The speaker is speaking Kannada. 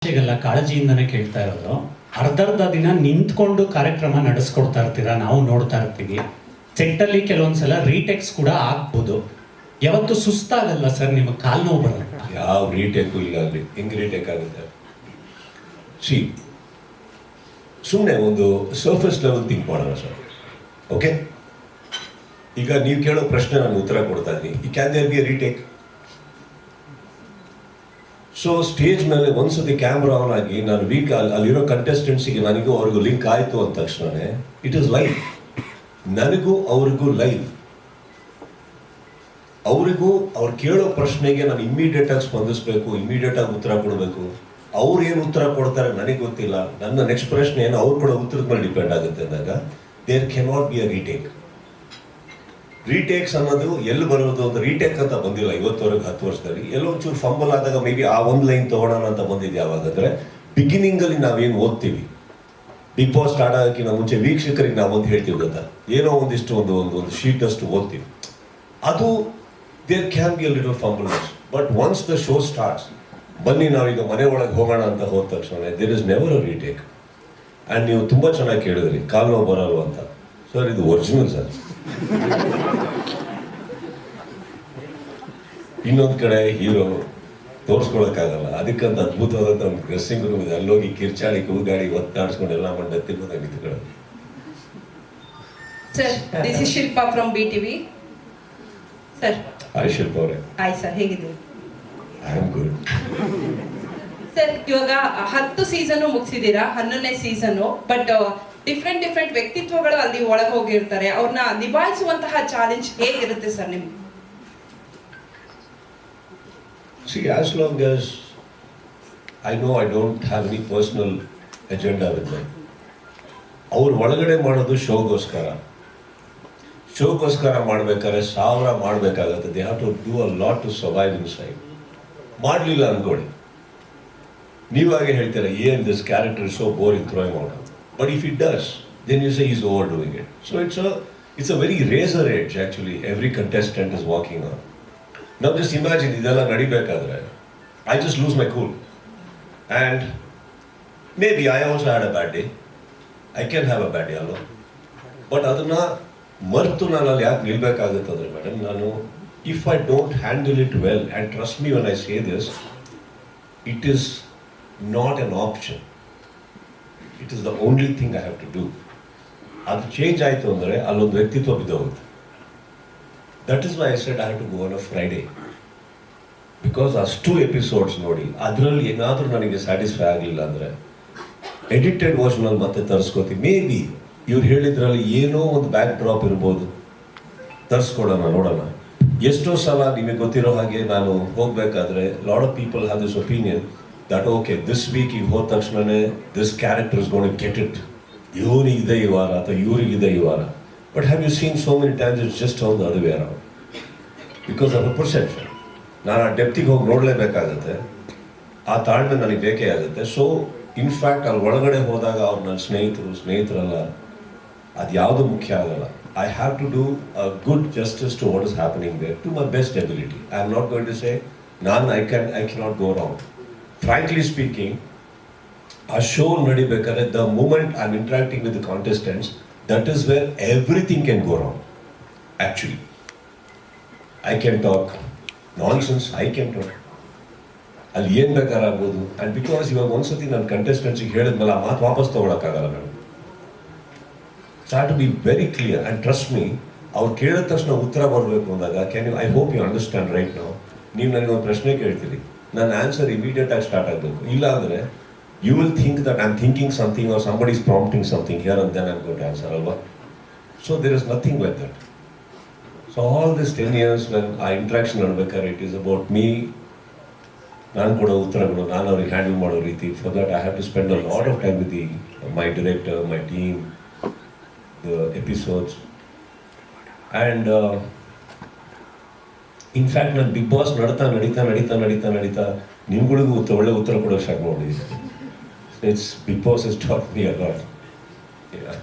ಗೆಲ್ಲ ಕಾಳಜಿಯಿಂದನೇ ಕೇಳ್ತಾ ಇರೋದು. ಅರ್ಧರ್ಧ ದಿನ ನಿಂತ್ಕೊಂಡು ಕಾರ್ಯಕ್ರಮ ನಡೆಸ್ಕೊಡ್ತಾ ಇರ್ತೀರಾ, ನಾವು ನೋಡ್ತಾ ಇರ್ತೀವಿ. ಸೆಟ್ಟಲ್ಲಿ ಕೆಲವೊಂದ್ಸಲ ರೀಟೆಕ್ಸ್ ಕೂಡ ಆಗ್ಬೋದು. ಯಾವತ್ತು ಸುಸ್ತಾಗಲ್ಲ ಸರ್? ನಿಮಗೆ ಕಾಲು ನೋವು ಬರಲ್ಲ? ಯಾವ ರೀಟೇಕು ಇಲ್ಲ ಅಲ್ಲಿ. ಹೆಂಗ್ ರೀಟೇಕ್ ಆಗುತ್ತೆ? ಸುಮ್ಮನೆ ಒಂದು ಸರ್ಫೇಸ್ ಲೆವೆಲ್ ಥಿಂಕ್ ಮಾಡೋಣ ಸರ್. ಓಕೆ, ಈಗ ನೀವು ಕೇಳೋ ಪ್ರಶ್ನೆ ನಾನು ಉತ್ತರ ಕೊಡ್ತಾ ಇದ್ದೀನಿ. Can there be a retake? So stage ಮೇಲೆ ಒಂದ್ಸತಿ ಕ್ಯಾಮ್ರಾ ಆನ್ ಆಗಿ ನಾನು ಅಲ್ಲಿರೋ ಕಂಟೆಸ್ಟೆಂಟ್ಸಿಗೆ ನನಗೂ ಅವ್ರಿಗೂ ಲಿಂಕ್ ಆಯಿತು ಅಂದ ತಕ್ಷಣನೇ ಇಟ್ ಇಸ್ ಲೈವ್. ನನಗೂ ಅವ್ರಿಗೂ ಲೈವ್. ಅವರಿಗೂ ಅವ್ರು ಕೇಳೋ ಪ್ರಶ್ನೆಗೆ ನಾನು ಇಮ್ಮಿಡಿಯೇಟ್ ಆಗಿ ಸ್ಪಂದಿಸಬೇಕು, ಇಮ್ಮಿಡಿಯೇಟ್ ಆಗಿ ಉತ್ತರ ಕೊಡಬೇಕು. ಅವ್ರು ಏನು ಉತ್ತರ ಕೊಡ್ತಾರೆ ನನಗೆ ಗೊತ್ತಿಲ್ಲ, ನನ್ನ ನೆಕ್ಸ್ಟ್ ಪ್ರಶ್ನೆ ಏನು ಅವ್ರು ಕೊಡೋ ಉತ್ತರದ ಮೇಲೆ ಡಿಪೆಂಡ್ ಆಗುತ್ತೆ ಅಂದಾಗ there cannot be a retake. Retakes ಅನ್ನೋದು ಎಲ್ಲಿ ಬರೋದು ಅಂತ ರೀಟೇಕ್ ಅಂತ ಬಂದಿಲ್ಲ ಇವತ್ತವರೆಗೆ 10 ವರ್ಷದಲ್ಲಿ. ಎಲ್ಲೋ ಒಂಚೂರು ಫಂಬಲ್ ಆದಾಗ ಮೇ ಬಿ ಆ ಒಂದು ಲೈನ್ ತಗೊಳ್ಳೋಣ ಅಂತ ಬಂದಿದ್ದು ಯಾವಾಗಂದ್ರೆ ಬಿಗಿನಿಂಗಲ್ಲಿ ನಾವೇನು ಓದ್ತೀವಿ, ಬಿಗ್ ಬಾಸ್ ಸ್ಟಾರ್ಟ್ ಆಗೋಕ್ಕಿಂತ ಮುಂಚೆ ವೀಕ್ಷಕರಿಗೆ ನಾವು ಒಂದು ಹೇಳ್ತೀವಿ ಗೊತ್ತಾ, ಏನೋ ಒಂದಿಷ್ಟು ಒಂದು ಶೀಟ್ ಅಷ್ಟು ಓದ್ತೀವಿ. ಅದು there can be a little fumbleness. But once the show starts, ಬನ್ನಿ ನಾವೀಗ ಮನೆ ಒಳಗೆ ಹೋಗೋಣ ಅಂತ ಹೋದ ತಕ್ಷಣ there is never a retake. And ನೀವು ತುಂಬ ಚೆನ್ನಾಗಿ ಕೇಳಿದ್ರಿ ಕಾಲು ನೋವು ಬರಲ್ವ ಅಂತ. ಸರ್, ಇದು ಒರಿಜಿನಲ್ ಸರ್. ಇನ್ನೊಂದು ಕಡೆ ಹೀರೋ ತೋರಿಸ್ಕೊಳಕ್ಕಾಗಲ್ಲ, ಅದಕ್ಕಂತ ಅದ್ಭುತವಾದಂಥ ಒಂದು ಡ್ರೆಸ್ಸಿಂಗ್ ರೂಮ್ ಇದೆ. ಅಲ್ಲೋಗಿ ಕಿರ್ಚಾಡಿ ಕೂಗಾಡಿ ಒತ್ತಾಡಿಸ್ಕೊಂಡು ಎಲ್ಲ ಮಂಡ ತಿನ್ನೋದಾಗಿ ನಿಂತ್ಕೊಳ್ಳೋದು. Sir, this is Shilpa from BTV. Sir, hi Shilpa ಅವರೇ. ಹಾಯ್ ಸರ್, ಹೇಗಿದ್ದೀರಿ? I am good. ಸರ್, ಇವಾಗ 10 ಸೀಸನ್ ಮುಗಿಸಿದ್ದೀರಾ, 11ನೇ ಸೀಸನ್. ಬಟ್ ಡಿಫ್ರೆಂಟ್ ವ್ಯಕ್ತಿತ್ವಗಳು ಅಲ್ಲಿ ಒಳಗೆ ಹೋಗಿರ್ತಾರೆ. ಅವ್ರನ್ನ ನಿಭಾಯಿಸುವಂತಹ ಚಾಲೆಂಜ್ ಹೇಗಿರುತ್ತೆ ಸರ್ ನಿಮ್ಗೆ? See, as long as I know I don't have any personal agenda with them. ಅವ್ರು ಒಳಗಡೆ ಮಾಡೋದು ಶೋಗೋಸ್ಕರ ಮಾಡ್ಬೇಕಾದ್ರೆ 1000 ಮಾಡಬೇಕಾಗತ್ತೆ. They have to do a lot to survive inside. ಮಾಡಲಿಲ್ಲ ಅನ್ಕೊಳ್ಳಿ, ನೀವಾಗೆ ಹೇಳ್ತೀರಾ ಏನ್ this character is so boring throwing out. But if it does, then you say is overdoing it. So it's a very razor edge actually every contestant is walking on. Now just imagine ಇದೆಲ್ಲ ನಡಿಬೇಕಾದ್ರೆ I just lose my cool and maybe I also had a bad day. I can have a bad day alone. But ಅದನ್ನ ಮರೆತು ನಾನು ಅಲ್ಲಿ ಯಾಕೆ ನಿಲ್ಬೇಕಾಗುತ್ತೆ ಅಂದ್ರೆ ಮೇಡಮ್, ನಾನು if I don't handle it well, and trust me when I say this, it is not an option. It is the only thing I have to do. ಅದು ಚೇಂಜ್ ಆಯಿತು ಅಂದರೆ ಅಲ್ಲೊಂದು ವ್ಯಕ್ತಿತ್ವ ಬಿದ್ದೋಗುತ್ತೆ. That is why I said I had to go on a Friday. Because ಅಷ್ಟು ಎಪಿಸೋಡ್ಸ್ ನೋಡಿ ಅದರಲ್ಲಿ ಏನಾದರೂ ನನಗೆ ಸ್ಯಾಟಿಸ್ಫೈ ಆಗಲಿಲ್ಲ ಅಂದರೆ ಎಡಿಟೆಡ್ ವರ್ಷನಲ್ಲಿ ಮತ್ತೆ ತರಿಸ್ಕೋತೀವಿ. ಮೇ ಬಿ ಇವ್ರು ಹೇಳಿದ್ರಲ್ಲಿ ಏನೋ ಒಂದು ಬ್ಯಾಕ್ ಡ್ರಾಪ್ ಇರ್ಬೋದು, ತರಿಸ್ಕೊಡೋಣ, ನೋಡೋಣ. ಎಷ್ಟೋ ಸಲ ನಿಮಗೆ ಗೊತ್ತಿರೋ ಹಾಗೆ ನಾನು ಹೋಗಬೇಕಾದ್ರೆ lot of people have this opinion that okay this week ಈಗ ಹೋದ ತಕ್ಷಣವೇ this character is gonna get it, ಇವನಿಗಿದೆ ಈ ವಾರ ಅಥವಾ ಇವರಿಗಿದೆ ಈ ವಾರ. But have you seen so many times it's just all the other way around? Because of a perception. ನಾನು ಆ ಡೆಪ್ತಿಗೆ ಹೋಗಿ ನೋಡಲೇಬೇಕಾಗತ್ತೆ, ಆ ತಾಳ್ಮೆ ನನಗೆ ಬೇಕೇ ಆಗುತ್ತೆ. ಸೊ ಇನ್ಫ್ಯಾಕ್ಟ್ ಅಲ್ಲಿ ಒಳಗಡೆ ಹೋದಾಗ ಅವ್ರು ನನ್ನ ಸ್ನೇಹಿತರಲ್ಲ, ಅದು ಯಾವುದು ಮುಖ್ಯ ಆಗಲ್ಲ. I have to do a good justice to what is happening there to my best ability. I am not going to say I cannot go wrong. Frankly speaking, ಆ ಶೋ ನಡಿಬೇಕಾದ್ರೆ the moment I am interacting with the contestants, that is where everything can go wrong. Actually, I can talk nonsense, I can talk. ಅಲ್ಲಿ ಏನು ಬೇಕಾರಾಗ್ಬೋದು. ಆ್ಯಂಡ್ ಬಿಕಾಸ್ ಇವಾಗ ಒಂದ್ಸತಿ ನನ್ನ ಕಂಟೆಸ್ಟೆಂಟ್ಸಿಗೆ ಹೇಳಿದ್ಮೇಲೆ ಆ ಮಾತು ವಾಪಸ್ ತೊಗೊಳಕ್ಕಾಗಲ್ಲ madam. So have to be very clear and trust me. ಅವ್ರು ಕೇಳಿದ ತಕ್ಷಣ ಉತ್ತರ ಬರಬೇಕು ಅಂದಾಗ I hope you understand right ನಾವು. ನೀವು ನನಗೆ ಒಂದು ಪ್ರಶ್ನೆ ಕೇಳ್ತೀರಿ, ನನ್ನ ಆನ್ಸರ್ ಇಮಿಡಿಯೇಟ್ ಆಗಿ ಸ್ಟಾರ್ಟ್ ಆಗಬೇಕು. ಇಲ್ಲ ಅಂದರೆ you will think that I'm thinking something or somebody is prompting something here and then I'm going to answer, alva. So there is nothing like that. So all this 10 years when our interaction nadbekare, it is about me, ನಾನು ಕೊಡೋ ಉತ್ತರಗಳು, ನಾನು ಅವ್ರಿಗೆ ಹ್ಯಾಂಡಲ್ ಮಾಡೋ ರೀತಿ. For that I have to spend a lot of time with my director, my team, the episodes. And in fact ನಾನು ಬಿಗ್ ಬಾಸ್ ನಡೀತಾ ನಿಮ್ಗಳಿಗೂ ಒಳ್ಳೆ ಉತ್ತರ ಕೊಡೋಕೆ ಸ್ಟಾರ್ಟ್ ಮಾಡಿದ್ದೀನಿ. Big Boss has taught me a lot. Yeah.